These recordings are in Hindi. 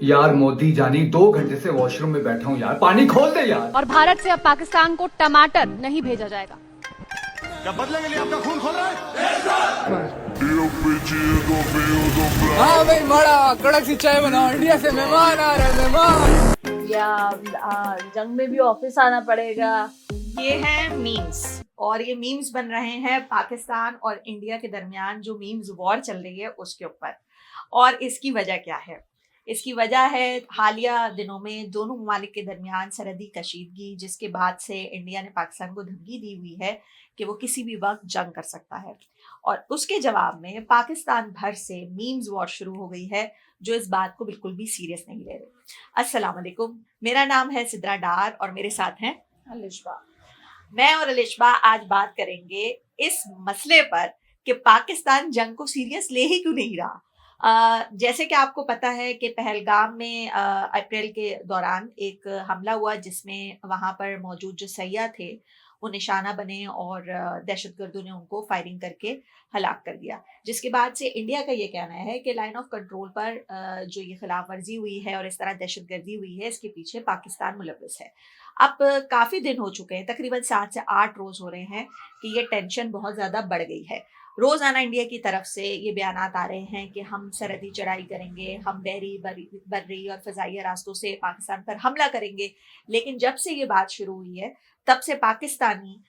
यार मोदी जानी 2 घंटे से वॉशरूम में बैठा हूँ यार, पानी खोल दे यार। और भारत से अब पाकिस्तान को टमाटर नहीं भेजा जाएगा। क्या बदले के लिए आपका खून खोल रहा है? हाँ भाई, बड़ा कड़क सी चाय बनाओ, इंडिया से मेहमान आ रहे हैं, मेहमान। या जंग में भी ऑफिस आना पड़ेगा। ये है मीम्स, और ये मीम्स बन रहे हैं पाकिस्तान और इंडिया के दरमियान जो मीम्स वॉर चल रही है उसके ऊपर। और इसकी वजह क्या है? इसकी वजह है हालिया दिनों में दोनों ममालिक के दरमियान सरहदी कशीदगी, जिसके बाद से इंडिया ने पाकिस्तान को धमकी दी हुई है कि वो किसी भी वक्त जंग कर सकता है। और उसके जवाब में पाकिस्तान भर से मीम्स वॉर शुरू हो गई है जो इस बात को बिल्कुल भी सीरियस नहीं ले रहे। अस्सलाम वालेकुम, मेरा नाम है सिद्रा डार और मेरे साथ हैं अलिशबा। मैं और अलिशबा आज बात करेंगे इस मसले पर कि पाकिस्तान जंग को सीरियस ले ही क्यों नहीं रहा। जैसे कि आपको पता है कि पहलगाम में अप्रैल के दौरान एक हमला हुआ जिसमें वहां पर मौजूद जो सैयाह थे वो निशाना बने और दहशतगर्दों ने उनको फायरिंग करके हलाक कर दिया। जिसके बाद से इंडिया का ये कहना है कि लाइन ऑफ कंट्रोल पर जो ये खिलाफ वर्जी हुई है और इस तरह दहशतगर्दी हुई है, इसके पीछे पाकिस्तान मुलव्वस है। अब काफ़ी दिन हो चुके हैं, तकरीबन 7 से 8 रोज हो रहे हैं कि ये टेंशन बहुत ज़्यादा बढ़ गई है। रोज़ाना इंडिया की तरफ से ये बयानात आ रहे हैं कि हम सरहदी चढ़ाई करेंगे, हम बहरी बर्री और फ़ज़ाइया रास्तों से पाकिस्तान पर हमला करेंगे। लेकिन जब से ये बात शुरू हुई है तब से पाकिस्तानी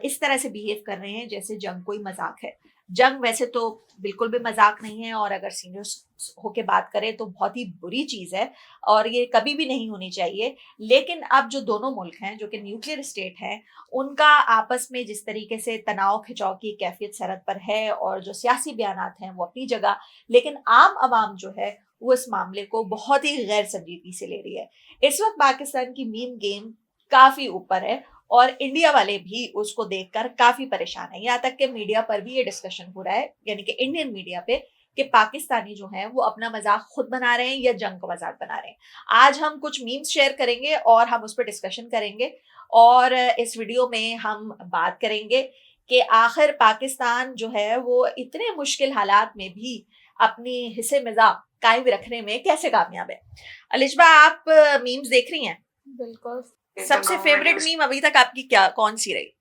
इस तरह से बिहेव कर रहे हैं जैसे जंग कोई मजाक है। जंग वैसे तो बिल्कुल भी मजाक नहीं है, और अगर सीरियस होके बात करें तो बहुत ही बुरी चीज़ है और ये कभी भी नहीं होनी चाहिए। लेकिन अब जो दोनों मुल्क हैं जो कि न्यूक्लियर स्टेट हैं, उनका आपस में जिस तरीके से तनाव खिंचाव की कैफियत सरहद पर है और जो सियासी बयानात हैं वो अपनी जगह, लेकिन आम आवाम जो है वो इस मामले को बहुत ही गैर संजीदगी से ले रही है। इस वक्त पाकिस्तान की मीम गेम काफ़ी ऊपर है और इंडिया वाले भी उसको देखकर काफी परेशान है। यहाँ तक कि मीडिया पर भी ये डिस्कशन हो रहा है, यानी कि इंडियन मीडिया पे, कि पाकिस्तानी जो हैं वो अपना मजाक खुद बना रहे हैं या जंग का मजाक बना रहे हैं। आज हम कुछ मीम्स शेयर करेंगे और हम उस पर डिस्कशन करेंगे और इस वीडियो में हम बात करेंगे कि आखिर पाकिस्तान जो है वो इतने मुश्किल हालात में भी अपनी हिस्से मजाक कायम रखने में कैसे कामयाब है। अलिशबा, आप मीम्स देख रही हैं? बिल्कुल। सबसे फेवरेट मीम अभी तक आपकी क्या कौन सी रही?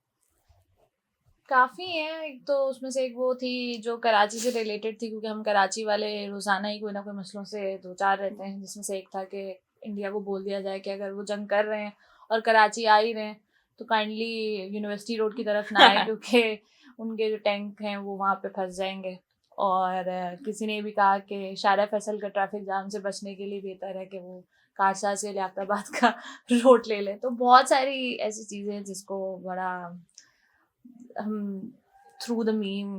काफ़ी है। एक तो उसमें से एक वो थी जो कराची से रिलेटेड थी, क्योंकि हम कराची वाले रोज़ाना ही कोई ना कोई मसलों से दो चार रहते हैं, जिसमें से एक था कि इंडिया को बोल दिया जाए कि अगर वो जंग कर रहे हैं और कराची आ ही रहे हैं तो काइंडली यूनिवर्सिटी रोड की तरफ ना आए क्योंकि उनके जो टैंक हैं वो वहाँ पे फंस जाएंगे। और किसी ने भी कहा कि शारा फैसल का ट्रैफिक जाम से बचने के लिए बेहतर है कि वो कारसा से लियाकताबाद का रोड ले लें। तो बहुत सारी ऐसी चीज़ें हैं जिसको बड़ा हम थ्रू द मीम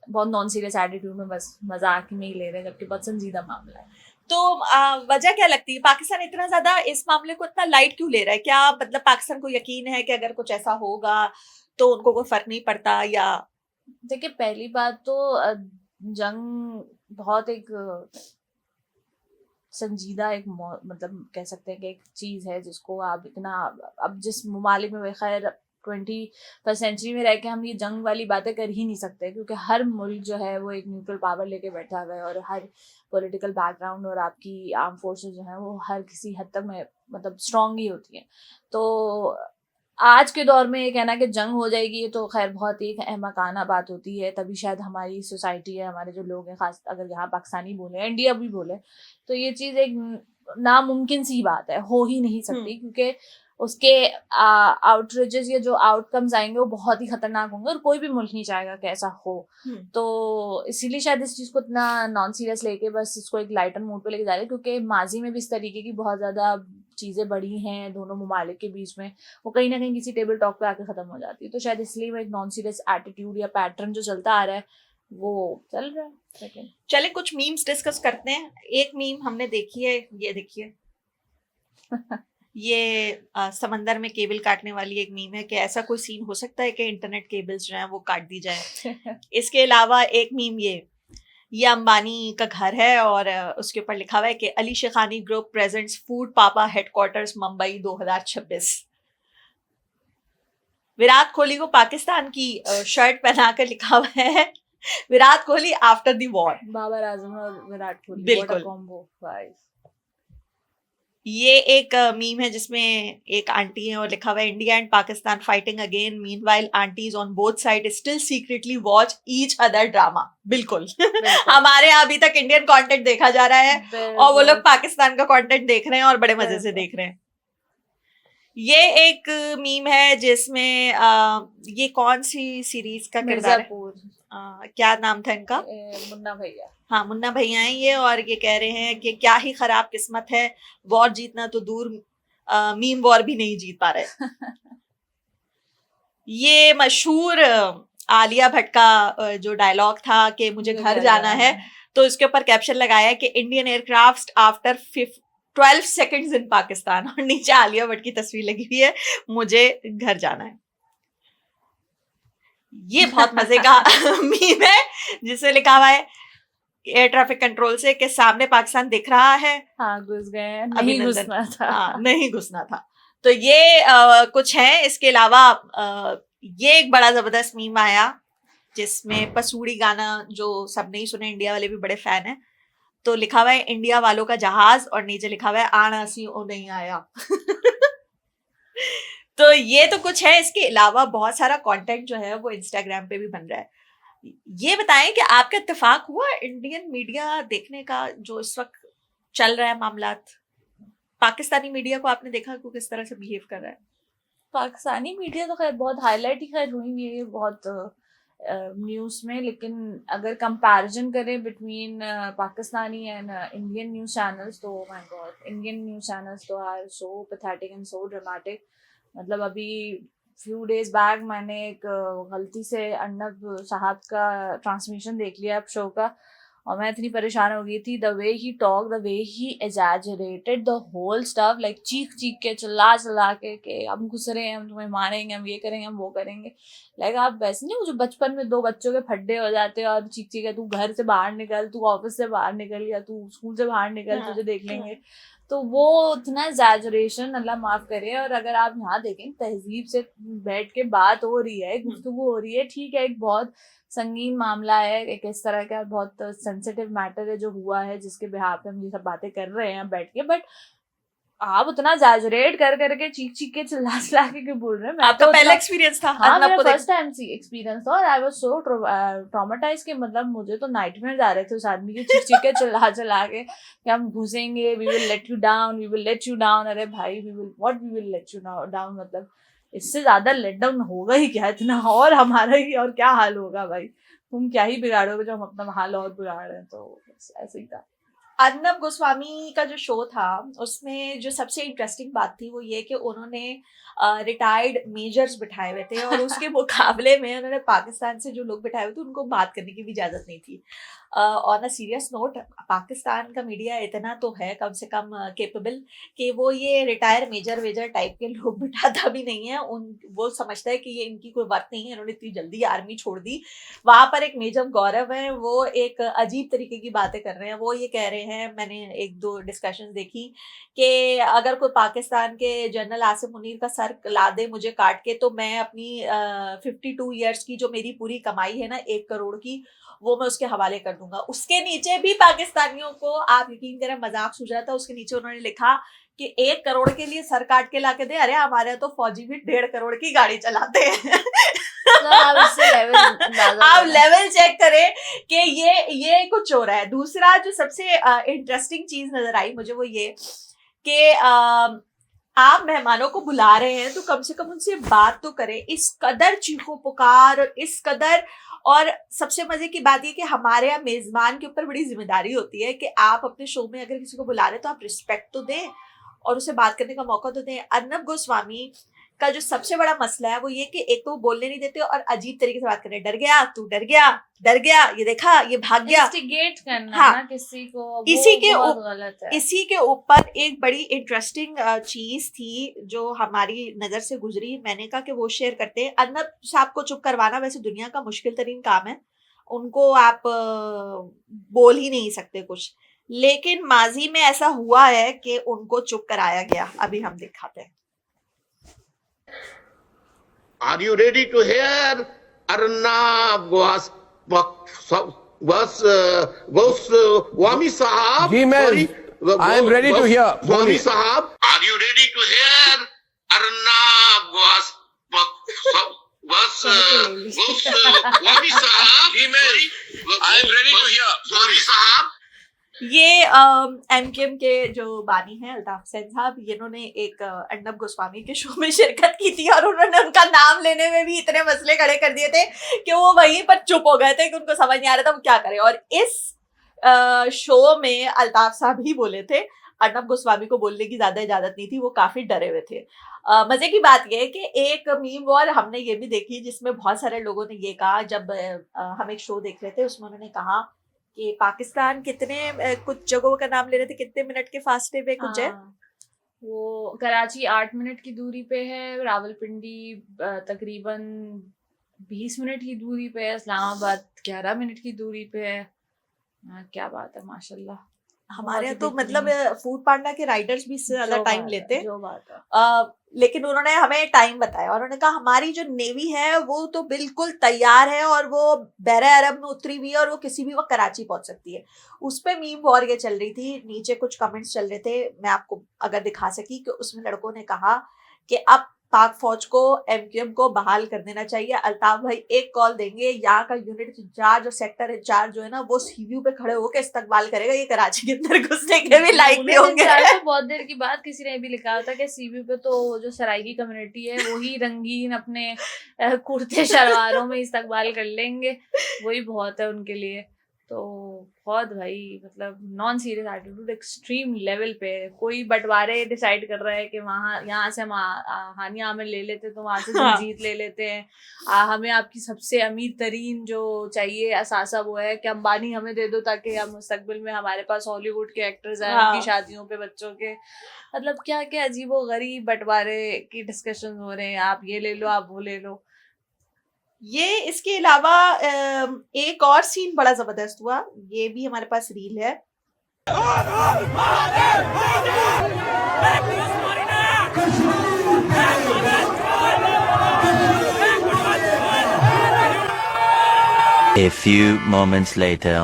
बहुत नॉन सीरियस एटीट्यूड में बस मजाक में ही ले रहे हैं, जबकि बहुत संजीदा मामला है। तो वजह क्या लगती है पाकिस्तान इतना ज्यादा इस मामले को इतना लाइट क्यों ले रहा है? क्या मतलब पाकिस्तान को यकीन है कि अगर कुछ ऐसा होगा तो उनको कोई फर्क नहीं पड़ता? या देखिए, पहली बात तो जंग बहुत एक संजीदा एक मतलब कह सकते हैं कि एक चीज़ है जिसको आप इतना, अब जिस ममालिक में खैर 21वीं सेंचुरी में रह के हम ये जंग वाली बातें कर ही नहीं सकते, क्योंकि हर मुल्क जो है वो एक न्यूट्रल पावर लेके बैठा हुआ है और हर पॉलिटिकल बैकग्राउंड और आपकी आर्म फोर्सेस जो हैं वो हर किसी हद तक में मतलब स्ट्रॉन्ग ही होती हैं। तो आज के दौर में ये कहना कि जंग हो जाएगी ये तो खैर बहुत ही अहमकाना बात होती है। तभी शायद हमारी सोसाइटी है, हमारे जो लोग हैं, खास अगर यहाँ पाकिस्तानी बोले, इंडिया भी बोले, तो ये चीज़ एक नामुमकिन सी बात है, हो ही नहीं सकती, क्योंकि उसके आउटरीचेस या जो आउटकम्स आएंगे वो बहुत ही खतरनाक होंगे और कोई भी मुल्क नहीं चाहेगा कि ऐसा हो। तो इसीलिए शायद इस चीज़ को इतना नॉन सीरियस लेके बस इसको एक लाइटर मोड पे लेके जा रहे हैं, क्योंकि माजी में भी इस तरीके की बहुत ज़्यादा चीज़ें बढ़ी हैं दोनों ममालिक के बीच में, वो कहीं ना कहीं किसी टेबल टॉक पे आके ख़त्म हो जाती है। तो शायद इसलिए वो एक नॉन सीरियस एटीट्यूड या पैटर्न जो चलता आ रहा है वो चल रहा है। सेकेंड चले कुछ मीम्स डिस्कस करते हैं। एक मीम हमने देखी है, ये देखिए ये समंदर में केबल काटने वाली एक मीम है कि ऐसा कोई सीन हो सकता है कि इंटरनेट केबल्स जो हैं वो काट दी जाए। इसके अलावा एक मीम ये अंबानी का घर है और उसके ऊपर लिखा हुआ है कि Ali Shekhani group presents food papa headquarters Mumbai 2026। Virat Kohli को पाकिस्तान की शर्ट पहनाकर लिखा हुआ है Virat Kohli after the war. Babar Azam और विराट कोहली, बिल्कुल। कॉम्बो। ये एक मीम है जिसमें एक आंटी है और लिखा हुआ है India and Pakistan fighting again, meanwhile aunties on both side still secretly watch each other drama. बिल्कुल हमारे यहाँ अभी तक इंडियन कंटेंट देखा जा रहा है और वो लोग पाकिस्तान का कंटेंट देख रहे हैं और बड़े मजे से देख रहे हैं। ये एक मीम है जिसमें ये कौन सी सीरीज का किरदार है, क्या नाम था इनका, मुन्ना भैया। हाँ मुन्ना भैया हैं ये, और ये कह रहे हैं कि क्या ही खराब किस्मत है, वॉर जीतना तो दूर मीम वॉर भी नहीं जीत पा रहे। ये मशहूर आलिया भट्ट का जो डायलॉग था कि मुझे घर जाना है, तो इसके ऊपर कैप्शन लगाया है कि इंडियन एयरक्राफ्ट आफ्टर 12 सेकंड्स इन पाकिस्तान, और नीचे आलिया भट्ट की तस्वीर लगी हुई है, मुझे घर जाना है। ये बहुत मजे का मीम है जिसे लिखा हुआ है एयर ट्रैफिक कंट्रोल से कि सामने पाकिस्तान दिख रहा है, हाँ घुस गए, नहीं घुसना था। हाँ नहीं घुसना था। तो ये कुछ है। इसके अलावा ये एक बड़ा जबरदस्त मीम आया जिसमें पसूड़ी गाना जो सब नहीं सुने, इंडिया वाले भी बड़े फैन हैं, तो लिखा हुआ है इंडिया वालों का जहाज और नीचे लिखा हुआ है आना सी ओ नहीं आया। तो ये तो कुछ है। इसके अलावा बहुत सारा कंटेंट जो है वो इंस्टाग्राम पे भी बन रहा है। ये बताएं कि आपका इत्तेफाक हुआ इंडियन मीडिया देखने का जो इस वक्त चल रहा है मामलात, पाकिस्तानी मीडिया को आपने देखा कि किस तरह से बिहेव कर रहा है? पाकिस्तानी मीडिया तो खैर बहुत हाईलाइट ही खैर हुई है बहुत न्यूज़ में, लेकिन अगर कंपैरिजन करें between Pakistani and Indian news channels, तो my god Indian news channels तो are so pathetic and so dramatic. मतलब अभी फ्यू डेज बैक मैंने एक गलती से अर्नब साहब का ट्रांसमिशन देख लिया अब शो का, और मैं इतनी परेशान हो गई थी। The way he talk, the way he exaggerated the whole stuff, like चीख चीख के चिल्ला के हम घुस रहे हैं, हम तुम्हें मारेंगे, हम ये करेंगे, हम वो करेंगे। लाइक आप वैसे नहीं, वो जो बचपन में दो बच्चों के फड्डे हो जाते हैं और चीख चीख के तू घर से बाहर निकल, तू ऑफिस से बाहर निकल, या तू स्कूल से बाहर निकल, तुझे देख लेंगे। तो वो इतना एग्जैजरेशन, अल्लाह माफ़ करे। और अगर आप यहाँ देखें तहजीब से बैठ के बात हो रही है, गुफ्तगू हो रही है, ठीक है, एक बहुत संगीन मामला है, एक इस तरह का बहुत सेंसिटिव मैटर है जो हुआ है, जिसके बिहार पे हम ये सब बातें कर रहे हैं बैठ के, बट आप उतना एग्जैजरेट कर करके चीख चीख के चिल्ला के बोल रहे हैं। आपका पहला एक्सपीरियंस था? हाँ, मेरा फर्स्ट टाइम एक्सपीरियंस था और आई वाज सो ट्रॉमेटाइज के, मतलब मुझे तो नाइटमेयर आ रहे थे उस आदमी के चीख चीख के चिल्ला के कि हम घुसेंगे, we will let you down, we will let you down. अरे भाई we will let you down, मतलब इससे ज्यादा लेट डाउन होगा ही क्या इतना, और हमारा ही और क्या हाल होगा भाई, तुम क्या ही बिगाड़ोगे जो हम अपना हाल और बिगाड़ रहे हैं। तो ऐसे ही था। अर्नब गोस्वामी का जो शो था उसमें जो सबसे इंटरेस्टिंग बात थी वो ये कि उन्होंने रिटायर्ड मेजर्स बिठाए हुए थे और उसके मुकाबले में उन्होंने पाकिस्तान से जो लोग बिठाए हुए थे उनको बात करने की भी इजाज़त नहीं थी। On a serious note, Pakistan का मीडिया इतना तो है कम से कम केपेबल कि वो ये रिटायर मेजर टाइप के लोग बिठाता भी नहीं है। वो समझता है कि ये इनकी कोई बात नहीं है, इन्होंने इतनी जल्दी आर्मी छोड़ दी। वहाँ पर एक मेजर गौरव है, वो एक अजीब तरीके की बातें कर रहे हैं। वो ये कह रहे हैं, मैंने एक दो डिस्कशन देखी कि अगर कोई पाकिस्तान के जनरल आसिम मुनीर का सर ला दे मुझे काट के, तो मैं अपनी 52 ईयर्स की जो मेरी पूरी कमाई है ना 1 करोड़ की, वो मैं उसके हवाले कर दूंगा। उसके नीचे भी पाकिस्तानियों को, आप यकीन करें, मजाक सूझ रहा था। उसके नीचे उन्होंने लिखा कि 1 करोड़ के लिए सर काट के ला के दे। अरे हमारे तो फौजी भी 1.5 करोड़ की गाड़ी चलाते हैं। आप लेवल चेक करें कि ये कुछ हो रहा है। दूसरा जो सबसे इंटरेस्टिंग चीज नजर आई मुझे वो ये कि आप मेहमानों को बुला रहे हैं तो कम से कम उनसे बात तो करें। इस कदर चीखो पुकार, इस कदर, और सबसे मजे की बात ये कि हमारे यहाँ मेजबान के ऊपर बड़ी जिम्मेदारी होती है कि आप अपने शो में अगर किसी को बुला रहे हैं तो आप रिस्पेक्ट तो दें और उसे बात करने का मौका तो दें। अर्नब गोस्वामी का जो सबसे बड़ा मसला है वो ये कि एक तो वो बोलने नहीं देते और अजीब तरीके से बात कर रहे हैं। डर गया, तू डर गया, ये देखा, ये भाग गया, इंस्टिगेट करना हाँ, ना किसी को, इसी के ऊपर एक बड़ी इंटरेस्टिंग चीज थी जो हमारी नजर से गुजरी। मैंने कहा कि वो शेयर करते हैं। अर्नब साहब को चुप करवाना वैसे दुनिया का मुश्किल तरीन काम है, उनको आप बोल ही नहीं सकते कुछ, लेकिन माजी में ऐसा हुआ है कि उनको चुप कराया गया। अभी हम दिखाते हैं। Are you ready to hear Arnab Goswami Sahab? जी मैं I am ready to hear. मौलवी साहब, are you ready to hear? Erna was मौलवी साहब, जी मैं I am ready to hear. मौलवी साहब, ये एमकेएम के जो बानी हैं अल्ताफ हुसैन साहब, इन्होंने एक अर्नब गोस्वामी के शो में शिरकत की थी और उन्होंने उनका नाम लेने में भी इतने मसले खड़े कर दिए थे कि वो वहीं पर चुप हो गए थे कि उनको समझ नहीं आ रहा था वो क्या करें। और इस शो में अल्ताफ साहब ही बोले थे, अर्नब गोस्वामी को बोलने की ज्यादा इजाजत नहीं थी, वो काफी डरे हुए थे। मजे की बात यह है कि एक मीम वॉर हमने ये भी देखी जिसमें बहुत सारे लोगों ने ये कहा, जब हम एक शो देख रहे थे उसमें उन्होंने कहा कि पाकिस्तान कितने कुछ जगहों का नाम ले रहे थे, कितने मिनट के फासले पे कुछ है, वो कराची 8 मिनट की दूरी पे है, रावलपिंडी तकरीबन 20 मिनट की दूरी पे है, इस्लामाबाद 11 मिनट की दूरी पे है। क्या बात है माशाल्लाह। हमारे यहाँ तो मतलब फूड पांडा के राइडर्स भी इससे ज्यादा टाइम लेते, जो बात है। लेकिन उन्होंने हमें टाइम बताया और उन्होंने कहा हमारी जो नेवी है वो तो बिल्कुल तैयार है और वो बहरे अरब में उतरी हुई है और वो किसी भी वक्त कराची पहुंच सकती है। उस पर मीम वॉर ये चल रही थी, नीचे कुछ कमेंट्स चल रहे थे, मैं आपको अगर दिखा सकी कि उसमें लड़कों ने कहा कि अब पाक फौज को एमक्यूएम को बहाल कर देना चाहिए, अल्ताफ भाई एक कॉल देंगे, यहाँ का यूनिट इंचार्ज और सेक्टर इंचार्ज जो है ना वो सीव्यू पे खड़े होकर इस्तकबाल करेगा, ये कराची के अंदर घुसने के भी लायक नहीं होंगे। तो बहुत देर की बात किसी ने भी लिखा था कि सीव्यू पे तो जो सराइकी कम्युनिटी है वही रंगीन अपने कुर्ते शलवारों में इस्तकबाल कर लेंगे, वही बहुत है उनके लिए। तो बहुत भाई मतलब non serious attitude extreme level पे। कोई बंटवारे डिसाइड कर रहा है कि वहाँ यहाँ से हम हानिया आमिर ले लेते तो वहाँ से दिलजीत ले लेते हैं, हमें आपकी सबसे अमीर तरीन जो चाहिए असासा वो है कि अंबानी हमें दे दो ताकि हम मुस्तकबिल में हमारे पास हॉलीवुड के एक्टर्स आए उनकी शादियों पे बच्चों के। मतलब क्या क्या अजीबो गरीब बंटवारे की डिस्कशन हो रहे हैं, आप ये ले लो आप वो ले लो। ये इसके अलावा एक और सीन बड़ा जबरदस्त हुआ, ये भी हमारे पास रील है। A few moments later.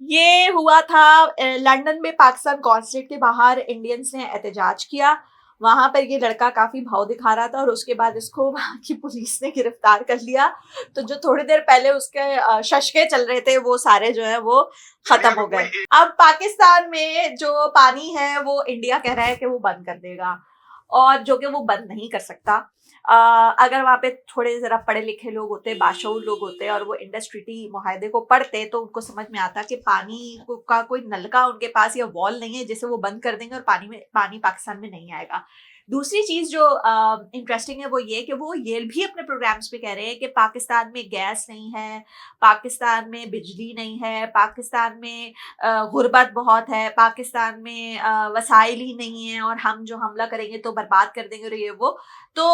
ये हुआ था लंदन में पाकिस्तान कॉन्सुलेट के बाहर इंडियंस ने एहतजाज किया, वहां पर ये लड़का काफी भाव दिखा रहा था और उसके बाद इसको वहां की पुलिस ने गिरफ्तार कर लिया। तो जो थोड़ी देर पहले उसके शशके चल रहे थे वो सारे जो है वो खत्म हो गए। अब पाकिस्तान में जो पानी है वो इंडिया कह रहा है कि वो बंद कर देगा, और जो कि वो बंद नहीं कर सकता। अगर वहाँ पे थोड़े जरा पढ़े लिखे लोग होते, बाशऊर लोग होते और वो इंडस ट्रीटी मुआहदे को पढ़ते तो उनको समझ में आता कि पानी का कोई नलका उनके पास या वॉल नहीं है जिसे वो बंद कर देंगे और पानी पाकिस्तान में नहीं आएगा। दूसरी चीज जो इंटरेस्टिंग है वो ये कि वो ये भी अपने प्रोग्राम्स पे कह रहे हैं कि पाकिस्तान में गैस नहीं है, पाकिस्तान में बिजली नहीं है, पाकिस्तान में गुर्बत बहुत है, पाकिस्तान में वसाइल ही नहीं है और हम जो हमला करेंगे तो बर्बाद कर देंगे और ये वो। तो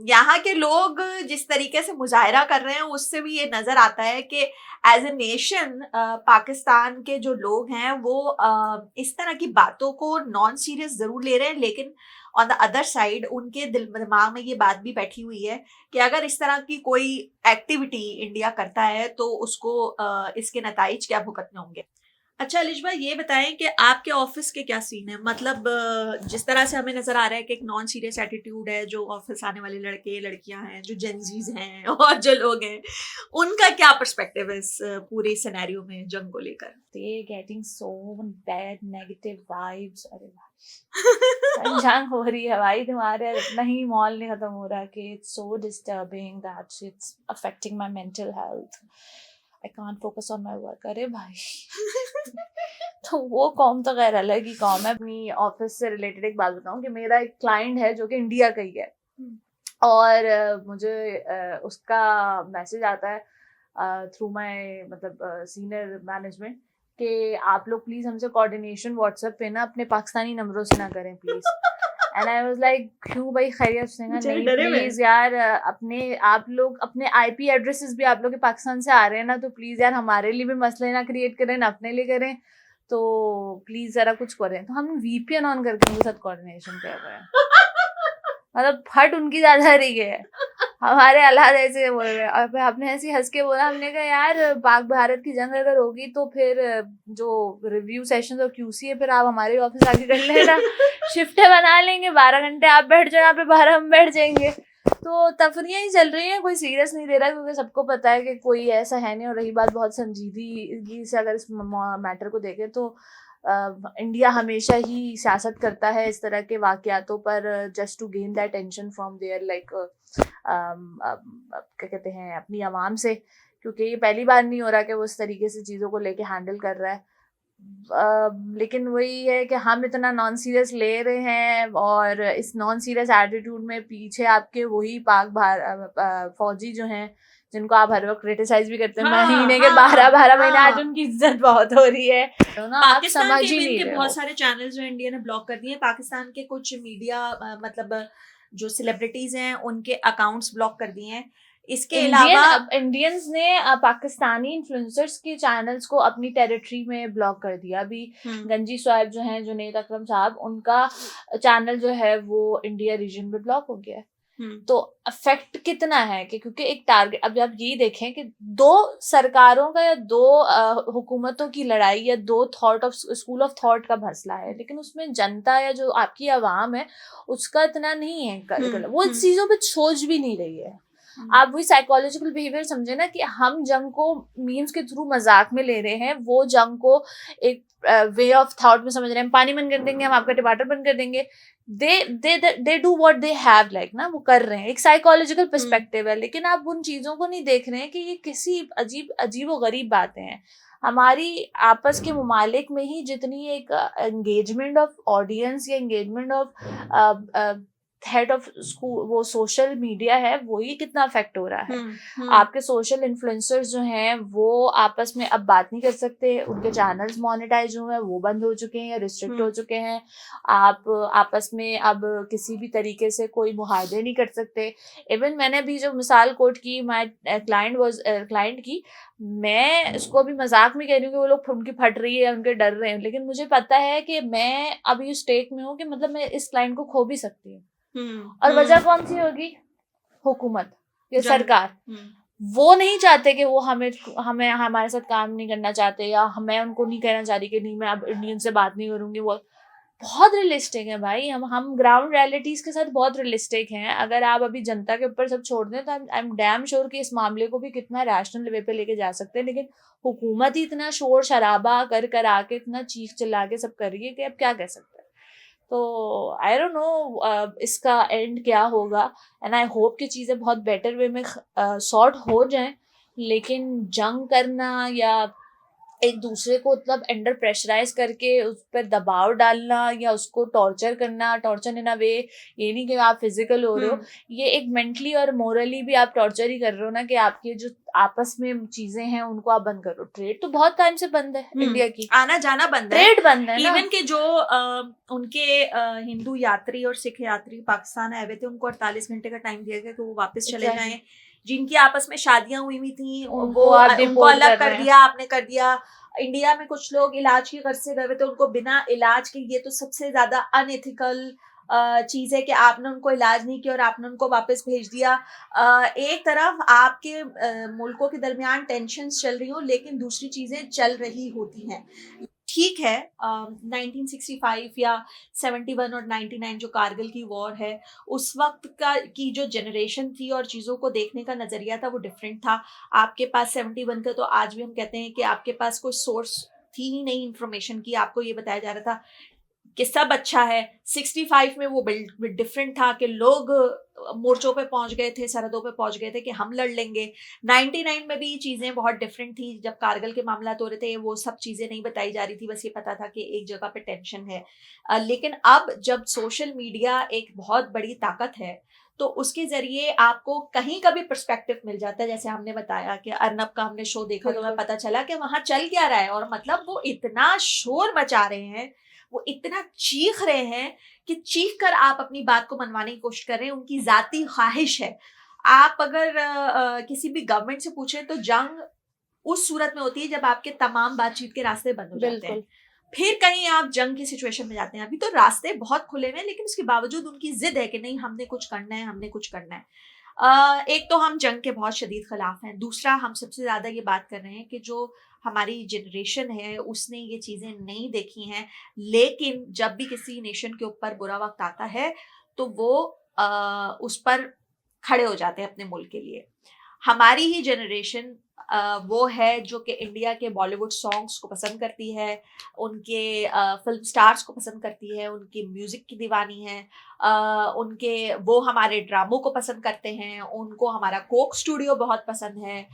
यहाँ के लोग जिस तरीके से मुजाहरा कर रहे हैं उससे भी ये नजर आता है कि एज ए नेशन पाकिस्तान के जो लोग हैं वो इस तरह की बातों को नॉन सीरियस जरूर ले रहे हैं, लेकिन ऑन द अदर साइड उनके दिमाग में ये बात भी बैठी हुई है कि अगर इस तरह की कोई एक्टिविटी इंडिया करता है तो उसको इसके नताइज क्या भुगतने होंगे। अच्छा अलिश भाई ये बताएं कि आपके ऑफिस के क्या सीन है, मतलब जिस तरह से हमें नजर आ रहा है कि एक नॉन सीरियस एटीट्यूड है, जो ऑफिस आने वाले लड़के लड़कियां हैं, जो जेनजीज हैं और जो लोग हैं, उनका क्या पर्सपेक्टिव है इस पूरे सिनेरियो में जंग को लेकर? They getting so bad negative vibes। अरे जंग हो रही है भाई, तुम्हारे इतना ही मॉल नहीं खत्म हो रहा कि it's so disturbing that it's affecting my mental health। I can't focus on my work। अरे भाई तो वो कौम तो गैर अलग ही कौम है। अपनी ऑफिस से रिलेटेड एक बात बताऊं कि मेरा एक क्लाइंट है जो कि इंडिया का ही है और मुझे उसका मैसेज आता है थ्रू माय मतलब सीनियर मैनेजमेंट कि आप लोग प्लीज हमसे कोऑर्डिनेशन व्हाट्सएप पे ना अपने पाकिस्तानी नंबरों से ना करें please. And I was like क्यों भाई खैरियत से? नहीं प्लीज यार, अपने आप लोग अपने आईपी एड्रेसेस भी आप लोग के पाकिस्तान से आ रहे हैं ना, तो प्लीज यार हमारे लिए भी मसले ना क्रिएट करें ना अपने लिए करें। तो प्लीज जरा कुछ करें। तो हम VPN ऑन करके उनके साथ कोऑर्डिनेशन कर रहे हैं। मतलब फट उनकी ज्यादा रही है, हमारे हालात ऐसे बोल रहे हैं। और फिर आपने ऐसे हंस के बोला, हमने कहा यार पाक भारत की जंग अगर होगी तो फिर जो रिव्यू सेशन और QC है फिर आप हमारे ऑफिस आके कर लेना, शिफ्टें बना लेंगे, 12 घंटे आप बैठ जाओ यहाँ पे, 12 हम बैठ जाएंगे। तो तफरियाँ ही चल रही हैं, कोई सीरियस नहीं ले रहा है, क्योंकि सबको पता है कि कोई ऐसा है नहीं। और रही बात बहुत संजीदगी से अगर इस मैटर को देखें तो इंडिया हमेशा ही सियासत करता है इस तरह के वाक़यातों पर, just to gain that attention from there like क्या कहते हैं अपनी आवाम से, क्योंकि ये पहली बार नहीं हो रहा कि वो इस तरीके से चीज़ों को लेके हैंडल कर रहा है। लेकिन वही है कि हम इतना नॉन सीरियस ले रहे हैं, और इस नॉन सीरियस एटीट्यूड में पीछे आपके वही फौजी जो हैं जिनको आप हर वक्त क्रिटिसाइज भी करते हैं, महीने के 12 महीने आज उनकी इज्जत बहुत हो रही है। तो ना आप समझ ही नहीं रहे हो। बहुत सारे चैनल्स जो इंडिया ने ब्लॉक कर दिए, पाकिस्तान के कुछ मीडिया मतलब जो सेलिब्रिटीज हैं उनके अकाउंट्स ब्लॉक कर दिए हैं। इसके अलावा इंडियंस ने पाकिस्तानी इन्फ्लुएंसर्स के चैनल्स को अपनी टेरिटरी में ब्लॉक कर दिया। अभी गंजी स्वाइब जो हैं, जुनैद अकरम साहब, उनका चैनल जो है वो इंडिया रीजन में ब्लॉक हो गया है। तो अफेक्ट कितना है कि क्योंकि एक टारगेट, अब आप ये देखें कि 2 सरकारों का या 2 हुकूमतों की लड़ाई या 2 स्कूल ऑफ थॉट का मसला है, लेकिन उसमें जनता या जो आपकी आवाम है उसका इतना नहीं है, वो इस चीजों पे सोच भी नहीं रही है। आप वही साइकोलॉजिकल बिहेवियर समझे ना, कि हम जंग को मीम्स के थ्रू मजाक में ले रहे हैं, वो जंग को एक वे ऑफ थॉट में समझ रहे हैं। हम पानी बंद कर देंगे, हम आपका टमाटर बंद कर देंगे, they do what they have like ना, वो कर रहे हैं। एक साइकोलॉजिकल पर्सपेक्टिव है, लेकिन आप उन चीजों को नहीं देख रहे हैं कि ये किसी अजीब व गरीब बातें हैं। हमारी आपस के ममालिक में ही जितनी एक एंगेजमेंट ऑफ ऑडियंस या engagement of head of school वो सोशल मीडिया है, वही कितना अफेक्ट हो रहा है। आपके सोशल इन्फ्लुएंसर्स जो हैं वो आपस में अब बात नहीं कर सकते, उनके चैनल्स मोनेटाइज जो हैं वो बंद हो चुके हैं या रिस्ट्रिक्ट हो चुके हैं। आप आपस में अब किसी भी तरीके से कोई मुहादे नहीं कर सकते। इवन मैंने अभी जो मिसाल कोट की माय क्लाइंट की, मैं इसको अभी मजाक में कह रही हूँ कि वो लोग उनकी फट रही है, उनके डर रहे हैं, लेकिन मुझे पता है कि मैं अभी उस स्टेट में हूँ कि मतलब मैं इस क्लाइंट को खो भी सकती हूँ। और वजह कौन सी होगी? हुकूमत या सरकार। वो नहीं चाहते कि वो हमें हमारे साथ काम नहीं करना चाहते, या मैं उनको नहीं कहना चाह रही कि नहीं मैं अब इंडियन से बात नहीं करूंगी। वो बहुत रियलिस्टिक है भाई, हम ग्राउंड रियलिटीज के साथ बहुत रियलिस्टिक हैं। अगर आप अभी जनता के ऊपर सब छोड़ दें तो आई एम डैम श्योर कि इस मामले को भी कितना रैशनल वे पे लेके जा सकते हैं, लेकिन हुकूमत ही इतना शोर शराबा कर आके इतना चीख चिल्ला के सब कर रही है कि अब क्या कह सकते हैं। तो आई डोंट नो इसका एंड क्या होगा, एंड आई होप कि चीज़ें बहुत बेटर वे में सॉर्ट हो जाएं। लेकिन जंग करना या एक दूसरे को मतलब अंडर प्रेशराइज करके उस पर दबाव डालना या उसको टॉर्चर करना, टॉर्चर इन अ वे, ये नहीं कि आप फिजिकल हो रहे हो, ये एक मेंटली और मोरली भी आप टॉर्चर ही कर रहे हो ना, कि आपके जो आपस में चीजें हैं उनको आप बंद करो। ट्रेड तो बहुत टाइम से बंद है इंडिया की, आना जाना बंद है, ट्रेड बंद है। इवन के जो उनके हिंदू यात्री और सिख यात्री पाकिस्तान आए हुए थे उनको 48 घंटे का टाइम दिया गया कि वो वापस चले जाएं। जिनकी आपस में शादियां हुई थी उनको अलग कर दिया, आपने कर दिया। इंडिया में कुछ लोग इलाज की गर्ज से गए हुए थे, उनको बिना इलाज के, ये तो सबसे ज्यादा अनएथिकल चीज है कि आपने उनको इलाज नहीं किया और आपने उनको वापस भेज दिया। एक तरफ आपके मुल्कों के दरमियान टेंशन्स चल रही हो, लेकिन दूसरी चीजें चल रही होती हैं। ठीक है, 1965 या 71 और 99 जो कारगिल की वॉर है, उस वक्त की जो जनरेशन थी और चीज़ों को देखने का नज़रिया था वो डिफरेंट था। आपके पास 71 का, तो आज भी हम कहते हैं कि आपके पास कोई सोर्स थी ही नहीं इंफॉर्मेशन की, आपको ये बताया जा रहा था कि सब अच्छा है। 65 में वो डिफरेंट था कि लोग मोर्चों पे पहुंच गए थे, सरहदों पे पहुंच गए थे कि हम लड़ लेंगे। 99 में भी चीज़ें बहुत डिफरेंट थी, जब कारगिल के मामला हो रहे थे वो सब चीज़ें नहीं बताई जा रही थी, बस ये पता था कि एक जगह पे टेंशन है। लेकिन अब जब सोशल मीडिया एक बहुत बड़ी ताकत है तो उसके ज़रिए आपको कहीं का भी पर्सपेक्टिव मिल जाता है। जैसे हमने बताया कि अर्नब का हमने शो देखा तो हमें पता चला कि वहाँ चल क्या रहा है, और मतलब वो इतना शोर मचा रहे हैं, वो इतना चीख रहे हैं कि चीख कर आप अपनी बात को मनवाने की कोशिश कर रहे हैं। उनकी जाती ख्वाहिश है। आप अगर किसी भी गवर्नमेंट से पूछें तो जंग उस सूरत में होती है जब आपके तमाम बातचीत के रास्ते बंद हो जाते हैं। फिर कहीं आप जंग की सिचुएशन में जाते हैं। अभी तो रास्ते बहुत खुले हुए हैं, लेकिन उसके बावजूद उनकी जिद है कि नहीं, हमने कुछ करना है, हमने कुछ करना है। एक तो हम जंग के बहुत शदीद खिलाफ हैं, दूसरा हम सबसे ज़्यादा ये बात कर रहे हैं कि जो हमारी जनरेशन है उसने ये चीज़ें नहीं देखी हैं, लेकिन जब भी किसी नेशन के ऊपर बुरा वक्त आता है तो वो उस पर खड़े हो जाते हैं अपने मुल्क के लिए। हमारी ही जनरेशन वो है जो कि इंडिया के बॉलीवुड सॉन्ग्स को पसंद करती है, उनके फिल्म स्टार्स को पसंद करती है, उनकी म्यूज़िक की दीवानी है, उनके वो हमारे ड्रामों को पसंद करते हैं, उनको हमारा कोक स्टूडियो बहुत पसंद है,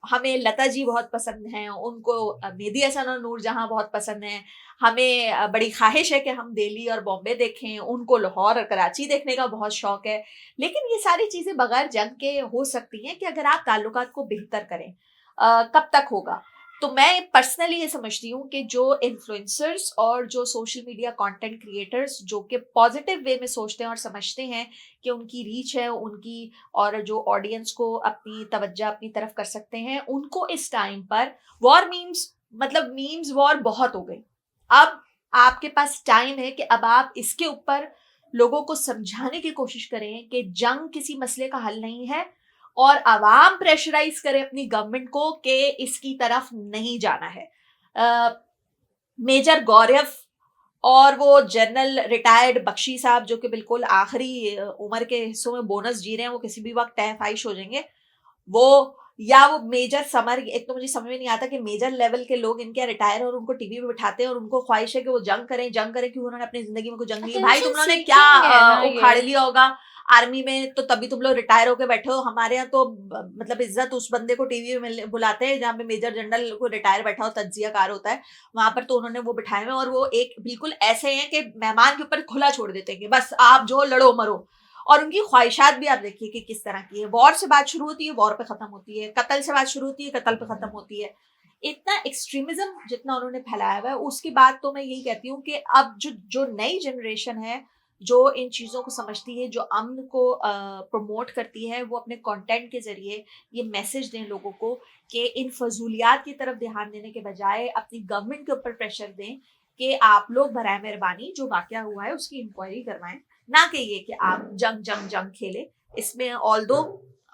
हमें लता जी बहुत पसंद हैं, उनको मेहदी हसन और नूरजहां बहुत पसंद हैं, हमें बड़ी ख्वाहिश है कि हम दिल्ली और बॉम्बे देखें, उनको लाहौर और कराची देखने का बहुत शौक है। लेकिन ये सारी चीज़ें बगैर जंग के हो सकती हैं कि अगर आप ताल्लुकात को बेहतर करें। कब तक होगा? तो मैं पर्सनली ये समझती हूँ कि जो इन्फ्लुएंसर्स और जो सोशल मीडिया कंटेंट क्रिएटर्स जो कि पॉजिटिव वे में सोचते हैं और समझते हैं कि उनकी रीच है उनकी, और जो ऑडियंस को अपनी तवज्जो अपनी तरफ कर सकते हैं, उनको इस टाइम पर वॉर मीम्स, मतलब मीम्स वॉर बहुत हो गई। अब आपके पास टाइम है कि अब आप इसके ऊपर लोगों को समझाने की कोशिश करें कि जंग किसी मसले का हल नहीं है, और आवाम प्रेशराइज करे अपनी गवर्नमेंट को कि इसकी तरफ नहीं जाना है। मेजर गौरव और वो जनरल रिटायर्ड बख्शी साहब जो कि बिल्कुल आखिरी उम्र के हिस्सों में बोनस जी रहे हैं, वो किसी भी वक्त तहफ़ाइश हो जाएंगे, वो या वो मेजर समर, एक तो मुझे समझ में नहीं आता कि मेजर लेवल के लोग इनके रिटायर और उनको टीवी पे बिठाते हैं और उनको ख्वाहिश है कि वो जंग करें क्यों उन्होंने अपनी जिंदगी में कोई जंग नहीं। भाई तुम लोगों ने क्या उखाड़ लिया होगा आर्मी में, तो तभी तुम लोग रिटायर होके बैठे हो। हमारे यहाँ तो मतलब इज्जत उस बंदे को टीवी में बुलाते हैं जहाँ पे मेजर जनरल को रिटायर बैठा हो, तज्जियाकार होता है, वहां पर तो उन्होंने वो बिठाए हुए, और वो एक बिल्कुल ऐसे हैं कि मेहमान के ऊपर खुला छोड़ देते हैं कि बस आप जो लड़ो मरो। और उनकी ख्वाहिशात भी आप देखिए कि किस तरह की है। वॉर से बात शुरू होती है, वॉर पे खत्म होती है, कत्ल से बात शुरू होती है, कत्ल पे खत्म होती है। इतना एक्सट्रीमिज्म जितना उन्होंने फैलाया हुआ है, उसकी बात तो मैं यही कहती हूँ कि अब जो नई जनरेशन है जो इन चीज़ों को समझती है, जो अमन को प्रमोट करती है, वो अपने कंटेंट के ज़रिए ये मैसेज दें लोगों को कि इन फजूलियात की तरफ ध्यान देने के बजाय अपनी गवर्नमेंट के ऊपर प्रेशर दें कि आप लोग बराए मेहरबानी जो वाक़या हुआ है उसकी इंक्वायरी करवाएं, ना कि ये कि आप जंग खेले। इसमें ऑल्दो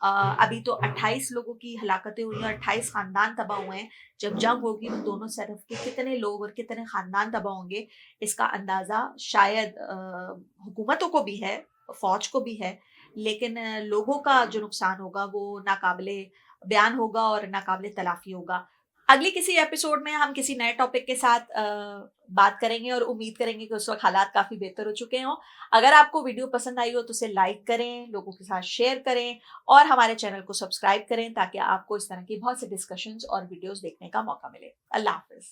अभी तो 28 लोगों की हलाकतें हुई हैं, 28 ख़ानदान तबाह हुए हैं। जब जंग होगी तो दोनों तरफ के कितने लोग और कितने ख़ानदान तबाह होंगे, इसका अंदाज़ा शायद हुकूमतों को भी है, फ़ौज को भी है, लेकिन लोगों का जो नुकसान होगा वो नाकाबिले बयान होगा और नाकाबिले तलाफ़ी होगा। अगली किसी एपिसोड में हम किसी नए टॉपिक के साथ बात करेंगे और उम्मीद करेंगे कि उस वक्त हालात काफ़ी बेहतर हो चुके हों। अगर आपको वीडियो पसंद आई हो तो उसे लाइक करें, लोगों के साथ शेयर करें और हमारे चैनल को सब्सक्राइब करें ताकि आपको इस तरह की बहुत से डिस्कशंस और वीडियोस देखने का मौका मिले। अल्लाह हाफ़िज़।